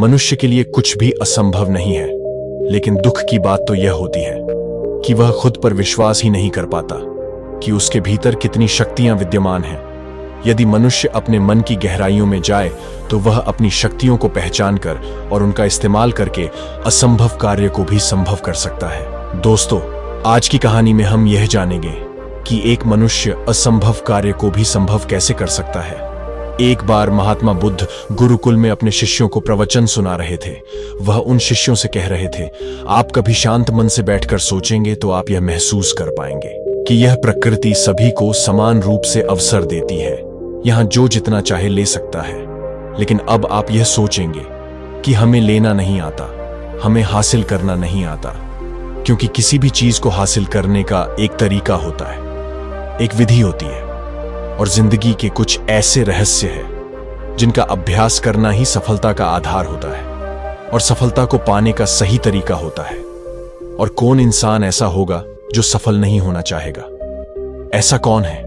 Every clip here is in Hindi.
मनुष्य के लिए कुछ भी असंभव नहीं है, लेकिन दुख की बात तो यह होती है कि वह खुद पर विश्वास ही नहीं कर पाता कि उसके भीतर कितनी शक्तियां विद्यमान हैं। यदि मनुष्य अपने मन की गहराइयों में जाए तो वह अपनी शक्तियों को पहचान कर और उनका इस्तेमाल करके असंभव कार्य को भी संभव कर सकता है। दोस्तों, आज की कहानी में हम यह जानेंगे कि एक मनुष्य असंभव कार्य को भी संभव कैसे कर सकता है। एक बार महात्मा बुद्ध गुरुकुल में अपने शिष्यों को प्रवचन सुना रहे थे। वह उन शिष्यों से कह रहे थे, आप कभी शांत मन से बैठकर सोचेंगे तो आप यह महसूस कर पाएंगे कि यह प्रकृति सभी को समान रूप से अवसर देती है। यहां जो जितना चाहे ले सकता है, लेकिन अब आप यह सोचेंगे कि हमें लेना नहीं आता, हमें हासिल करना नहीं आता, क्योंकि किसी भी चीज को हासिल करने का एक तरीका होता है, एक विधि होती है, और जिंदगी के कुछ ऐसे रहस्य हैं जिनका अभ्यास करना ही सफलता का आधार होता है, और सफलता को पाने का सही तरीका होता है। और कौन इंसान ऐसा होगा जो सफल नहीं होना चाहेगा? ऐसा कौन है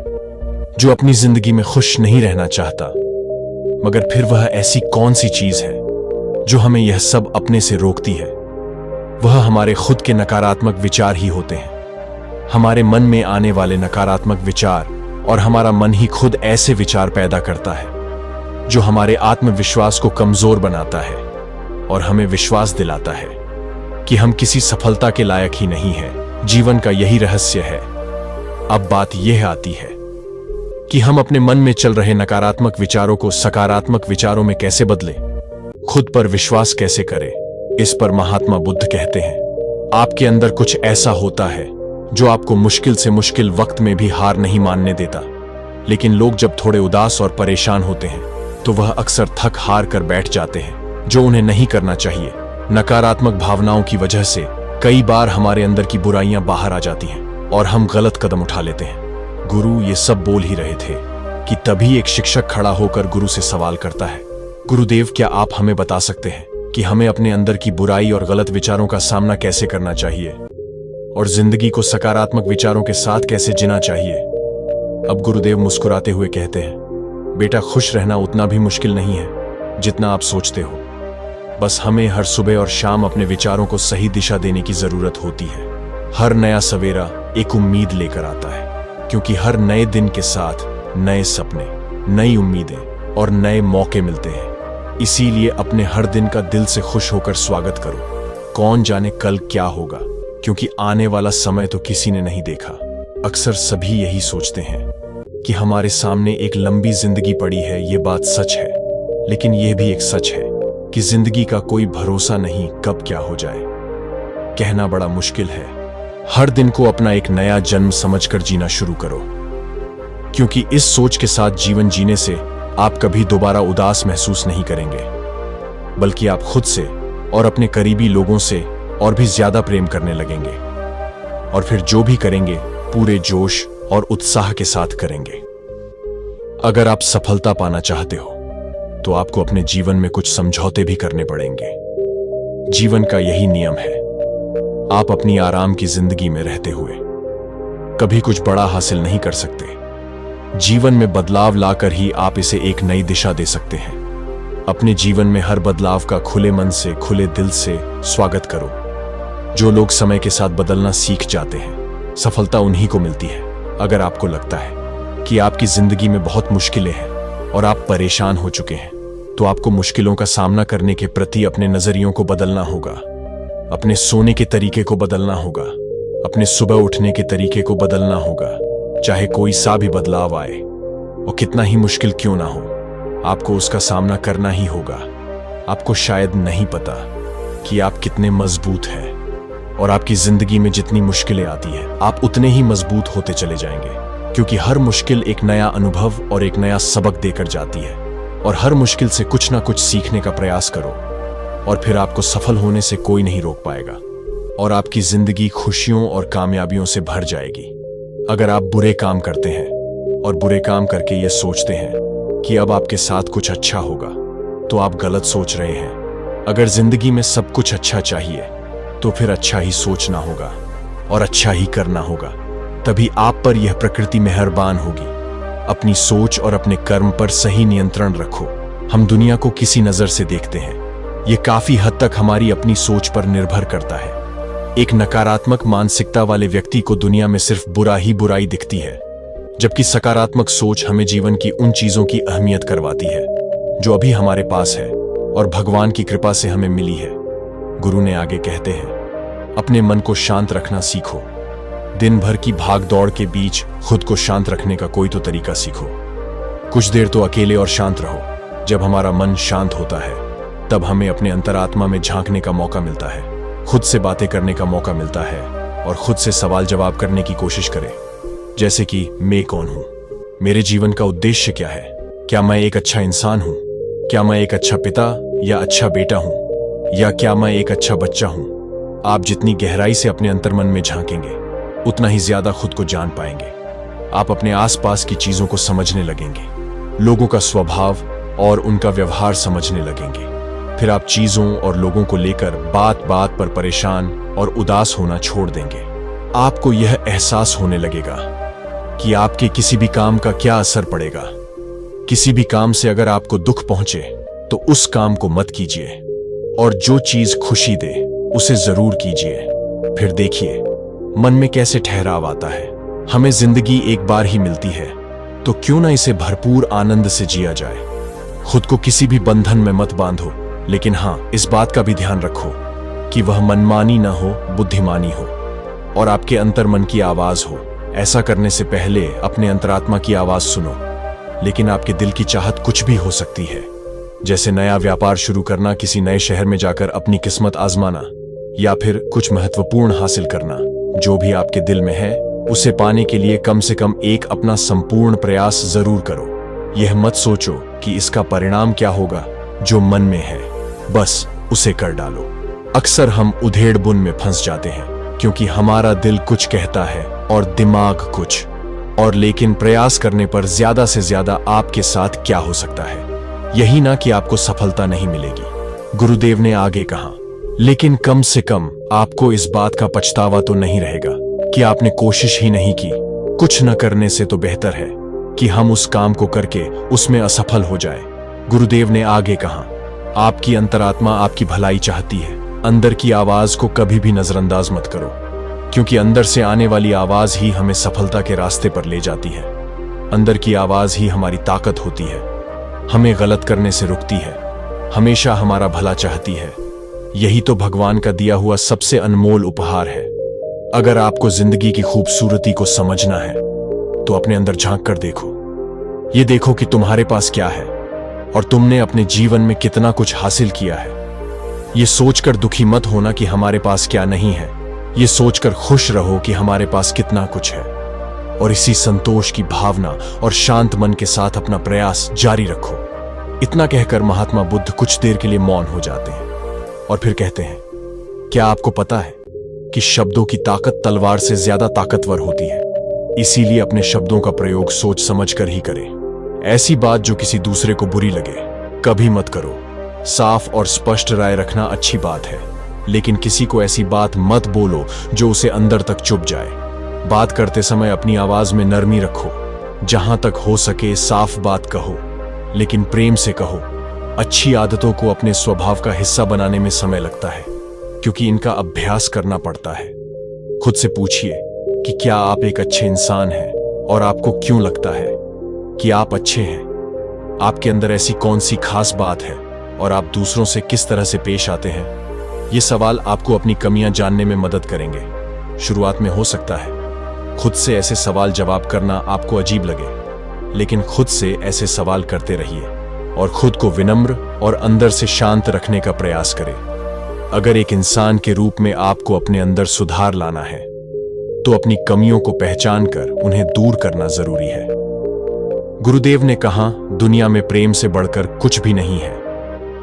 जो अपनी जिंदगी में खुश नहीं रहना चाहता? मगर फिर वह ऐसी कौन सी चीज है जो हमें यह सब अपने से रोकती है? वह हमारे खुद के नकारात्मक विचार ही होते हैं। हमारे मन में आने वाले नकारात्मक विचार, और हमारा मन ही खुद ऐसे विचार पैदा करता है जो हमारे आत्मविश्वास को कमजोर बनाता है और हमें विश्वास दिलाता है कि हम किसी सफलता के लायक ही नहीं हैं। जीवन का यही रहस्य है। अब बात यह आती है कि हम अपने मन में चल रहे नकारात्मक विचारों को सकारात्मक विचारों में कैसे बदलें, खुद पर विश्वास कैसे करें। इस पर महात्मा बुद्ध कहते हैं, आपके अंदर कुछ ऐसा होता है जो आपको मुश्किल से मुश्किल वक्त में भी हार नहीं मानने देता। लेकिन लोग जब थोड़े उदास और परेशान होते हैं तो वह अक्सर थक हार कर बैठ जाते हैं, जो उन्हें नहीं करना चाहिए। नकारात्मक भावनाओं की वजह से कई बार हमारे अंदर की बुराइयां बाहर आ जाती हैं और हम गलत कदम उठा लेते हैं। गुरु ये सब बोल ही रहे थे कि तभी एक शिक्षक खड़ा होकर गुरु से सवाल करता है, गुरुदेव, क्या आप हमें बता सकते हैं कि हमें अपने अंदर की बुराई और गलत विचारों का सामना कैसे करना चाहिए और जिंदगी को सकारात्मक विचारों के साथ कैसे जीना चाहिए? अब गुरुदेव मुस्कुराते हुए कहते हैं, बेटा, खुश रहना उतना भी मुश्किल नहीं है जितना आप सोचते हो। बस हमें हर सुबह और शाम अपने विचारों को सही दिशा देने की जरूरत होती है। हर नया सवेरा एक उम्मीद लेकर आता है, क्योंकि हर नए दिन के साथ नए सपने, नई उम्मीदें और नए मौके मिलते हैं। इसीलिए अपने हर दिन का दिल से खुश होकर स्वागत करो। कौन जाने कल क्या होगा, क्योंकि आने वाला समय तो किसी ने नहीं देखा। अक्सर सभी यही सोचते हैं कि हमारे सामने एक लंबी जिंदगी पड़ी है। ये बात सच है, लेकिन यह भी एक सच है कि जिंदगी का कोई भरोसा नहीं कब क्या हो जाए। कहना बड़ा मुश्किल है। हर दिन को अपना एक नया जन्म समझकर जीना शुरू करो, क्योंकि इस सोच के साथ जीवन जीने से आप कभी दोबारा उदास महसूस नहीं करेंगे, बल्कि आप खुद से और अपने करीबी लोगों से और भी ज्यादा प्रेम करने लगेंगे। और फिर जो भी करेंगे पूरे जोश और उत्साह के साथ करेंगे। अगर आप सफलता पाना चाहते हो तो आपको अपने जीवन में कुछ समझौते भी करने पड़ेंगे। जीवन का यही नियम है। आप अपनी आराम की जिंदगी में रहते हुए कभी कुछ बड़ा हासिल नहीं कर सकते। जीवन में बदलाव लाकर ही आप इसे एक नई दिशा दे सकते हैं। अपने जीवन में हर बदलाव का खुले मन से, खुले दिल से स्वागत करो। जो लोग समय के साथ बदलना सीख जाते हैं, सफलता उन्हीं को मिलती है। अगर आपको लगता है कि आपकी जिंदगी में बहुत मुश्किलें हैं और आप परेशान हो चुके हैं, तो आपको मुश्किलों का सामना करने के प्रति अपने नजरियों को बदलना होगा। अपने सोने के तरीके को बदलना होगा। अपने सुबह उठने के तरीके को बदलना होगा। चाहे कोई सा भी बदलाव आए और कितना ही मुश्किल क्यों ना हो, आपको उसका सामना करना ही होगा। आपको शायद नहीं पता कि आप कितने मजबूत हैं, और आपकी जिंदगी में जितनी मुश्किलें आती हैं, आप उतने ही मजबूत होते चले जाएंगे, क्योंकि हर मुश्किल एक नया अनुभव और एक नया सबक देकर जाती है। और हर मुश्किल से कुछ ना कुछ सीखने का प्रयास करो, और फिर आपको सफल होने से कोई नहीं रोक पाएगा, और आपकी जिंदगी खुशियों और कामयाबियों से भर जाएगी। अगर आप बुरे काम करते हैं और बुरे काम करके ये सोचते हैं कि अब आपके साथ कुछ अच्छा होगा, तो आप गलत सोच रहे हैं। अगर जिंदगी में सब कुछ अच्छा चाहिए तो फिर अच्छा ही सोचना होगा और अच्छा ही करना होगा। तभी आप पर यह प्रकृति मेहरबान होगी। अपनी सोच और अपने कर्म पर सही नियंत्रण रखो। हम दुनिया को किसी नजर से देखते हैं, ये काफी हद तक हमारी अपनी सोच पर निर्भर करता है। एक नकारात्मक मानसिकता वाले व्यक्ति को दुनिया में सिर्फ बुरा ही बुराई दिखती है, जबकि सकारात्मक सोच हमें जीवन की उन चीजों की अहमियत करवाती है जो अभी हमारे पास है और भगवान की कृपा से हमें मिली है। गुरु ने आगे कहते हैं, अपने मन को शांत रखना सीखो। दिन भर की भाग दौड़ के बीच खुद को शांत रखने का कोई तो तरीका सीखो। कुछ देर तो अकेले और शांत रहो। जब हमारा मन शांत होता है तब हमें अपने अंतरात्मा में झांकने का मौका मिलता है, खुद से बातें करने का मौका मिलता है और खुद से सवाल जवाब करने की कोशिश करें। जैसे कि मैं कौन हूं, मेरे जीवन का उद्देश्य क्या है, क्या मैं एक अच्छा इंसान हूं, क्या मैं एक अच्छा पिता या अच्छा बेटा हूं, या क्या मैं एक अच्छा बच्चा हूं। आप जितनी गहराई से अपने अंतर्मन में झांकेंगे उतना ही ज्यादा खुद को जान पाएंगे। आप अपने आसपास की चीजों को समझने लगेंगे, लोगों का स्वभाव और उनका व्यवहार समझने लगेंगे। फिर आप चीजों और लोगों को लेकर बात बात पर परेशान और उदास होना छोड़ देंगे। आपको यह एहसास होने लगेगा कि आपके किसी भी काम का क्या असर पड़ेगा। किसी भी काम से अगर आपको दुख पहुंचे तो उस काम को मत कीजिए, और जो चीज खुशी दे उसे जरूर कीजिए। फिर देखिए मन में कैसे ठहराव आता है। हमें जिंदगी एक बार ही मिलती है, तो क्यों ना इसे भरपूर आनंद से जिया जाए। खुद को किसी भी बंधन में मत बांधो, लेकिन हां, इस बात का भी ध्यान रखो कि वह मनमानी ना हो, बुद्धिमानी हो और आपके अंतर्मन की आवाज हो। ऐसा करने से पहले अपने अंतरात्मा की आवाज सुनो। लेकिन आपके दिल की चाहत कुछ भी हो सकती है, जैसे नया व्यापार शुरू करना, किसी नए शहर में जाकर अपनी किस्मत आजमाना, या फिर कुछ महत्वपूर्ण हासिल करना। जो भी आपके दिल में है उसे पाने के लिए कम से कम एक अपना संपूर्ण प्रयास जरूर करो। यह मत सोचो कि इसका परिणाम क्या होगा। जो मन में है बस उसे कर डालो। अक्सर हम उधेड़-बुन में फंस जाते हैं क्योंकि हमारा दिल कुछ कहता है और दिमाग कुछ, और लेकिन प्रयास करने पर ज्यादा से ज्यादा आपके साथ क्या हो सकता है, यही ना कि आपको सफलता नहीं मिलेगी। गुरुदेव ने आगे कहा, लेकिन कम से कम आपको इस बात का पछतावा तो नहीं रहेगा कि आपने कोशिश ही नहीं की। कुछ न करने से तो बेहतर है कि हम उस काम को करके उसमें असफल हो जाए। गुरुदेव ने आगे कहा, आपकी अंतरात्मा आपकी भलाई चाहती है। अंदर की आवाज को कभी भी नजरअंदाज मत करो, क्योंकि अंदर से आने वाली आवाज ही हमें सफलता के रास्ते पर ले जाती है। अंदर की आवाज ही हमारी ताकत होती है, हमें गलत करने से रुकती है, हमेशा हमारा भला चाहती है। यही तो भगवान का दिया हुआ सबसे अनमोल उपहार है। अगर आपको जिंदगी की खूबसूरती को समझना है तो अपने अंदर झांक कर देखो। ये देखो कि तुम्हारे पास क्या है और तुमने अपने जीवन में कितना कुछ हासिल किया है। ये सोचकर दुखी मत होना कि हमारे पास क्या नहीं है, ये सोचकर खुश रहो कि हमारे पास कितना कुछ है। और इसी संतोष की भावना और शांत मन के साथ अपना प्रयास जारी रखो। इतना कहकर महात्मा बुद्ध कुछ देर के लिए मौन हो जाते हैं और फिर कहते हैं, क्या आपको पता है कि शब्दों की ताकत तलवार से ज्यादा ताकतवर होती है। इसीलिए अपने शब्दों का प्रयोग सोच समझ कर ही करें। ऐसी बात जो किसी दूसरे को बुरी लगे कभी मत करो। साफ और स्पष्ट राय रखना अच्छी बात है, लेकिन किसी को ऐसी बात मत बोलो जो उसे अंदर तक चुभ जाए। बात करते समय अपनी आवाज में नरमी रखो। जहां तक हो सके साफ बात कहो, लेकिन प्रेम से कहो। अच्छी आदतों को अपने स्वभाव का हिस्सा बनाने में समय लगता है, क्योंकि इनका अभ्यास करना पड़ता है। खुद से पूछिए कि क्या आप एक अच्छे इंसान हैं और आपको क्यों लगता है कि आप अच्छे हैं। आपके अंदर ऐसी कौन सी खास बात है और आप दूसरों से किस तरह से पेश आते हैं। ये सवाल आपको अपनी कमियां जानने में मदद करेंगे। शुरुआत में हो सकता है खुद से ऐसे सवाल जवाब करना आपको अजीब लगे, लेकिन खुद से ऐसे सवाल करते रहिए और खुद को विनम्र और अंदर से शांत रखने का प्रयास करें। अगर एक इंसान के रूप में आपको अपने अंदर सुधार लाना है तो अपनी कमियों को पहचान कर उन्हें दूर करना जरूरी है। गुरुदेव ने कहा, दुनिया में प्रेम से बढ़कर कुछ भी नहीं है,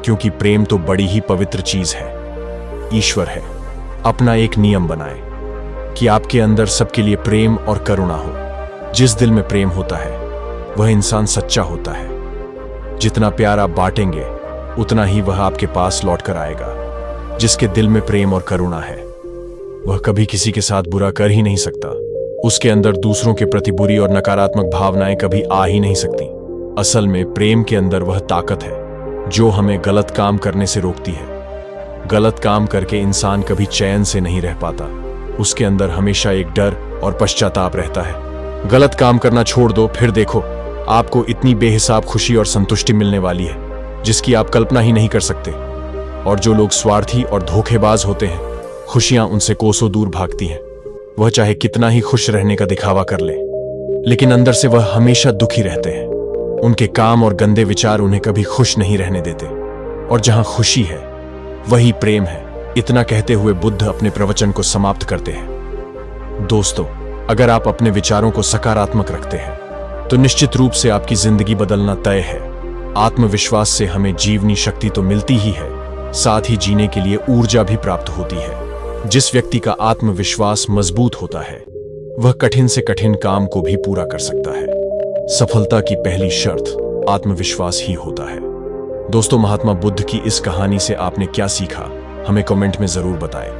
क्योंकि प्रेम तो बड़ी ही पवित्र चीज है, ईश्वर है। अपना एक नियम बनाएं कि आपके अंदर सबके लिए प्रेम और करुणा हो। जिस दिल में प्रेम होता है वह इंसान सच्चा होता है। जितना प्यार आप बांटेंगे उतना ही वह आपके पास लौटकर आएगा। जिसके दिल में प्रेम और करुणा है वह कभी किसी के साथ बुरा कर ही नहीं सकता। उसके अंदर दूसरों के प्रति बुरी और नकारात्मक भावनाएं कभी आ ही नहीं सकती। असल में प्रेम के अंदर वह ताकत है जो हमें गलत काम करने से रोकती है। गलत काम करके इंसान कभी चैन से नहीं रह पाता, उसके अंदर हमेशा एक डर और पश्चाताप रहता है। गलत काम करना छोड़ दो, फिर देखो आपको इतनी बेहिसाब खुशी और संतुष्टि मिलने वाली है जिसकी आप कल्पना ही नहीं कर सकते। और जो लोग स्वार्थी और धोखेबाज होते हैं, खुशियां उनसे कोसों दूर भागती हैं। वह चाहे कितना ही खुश रहने का दिखावा कर ले, लेकिन अंदर से वह हमेशा दुखी रहते हैं। उनके काम और गंदे विचार उन्हें कभी खुश नहीं रहने देते। और जहां खुशी है वही प्रेम है। इतना कहते हुए बुद्ध अपने प्रवचन को समाप्त करते हैं। दोस्तों, अगर आप अपने विचारों को सकारात्मक रखते हैं तो निश्चित रूप से आपकी जिंदगी बदलना तय है। आत्मविश्वास से हमें जीवनी शक्ति तो मिलती ही है, साथ ही जीने के लिए ऊर्जा भी प्राप्त होती है। जिस व्यक्ति का आत्मविश्वास मजबूत होता है वह कठिन से कठिन काम को भी पूरा कर सकता है। सफलता की पहली शर्त आत्मविश्वास ही होता है। दोस्तों, महात्मा बुद्ध की इस कहानी से आपने क्या सीखा, हमें कमेंट में जरूर बताएं।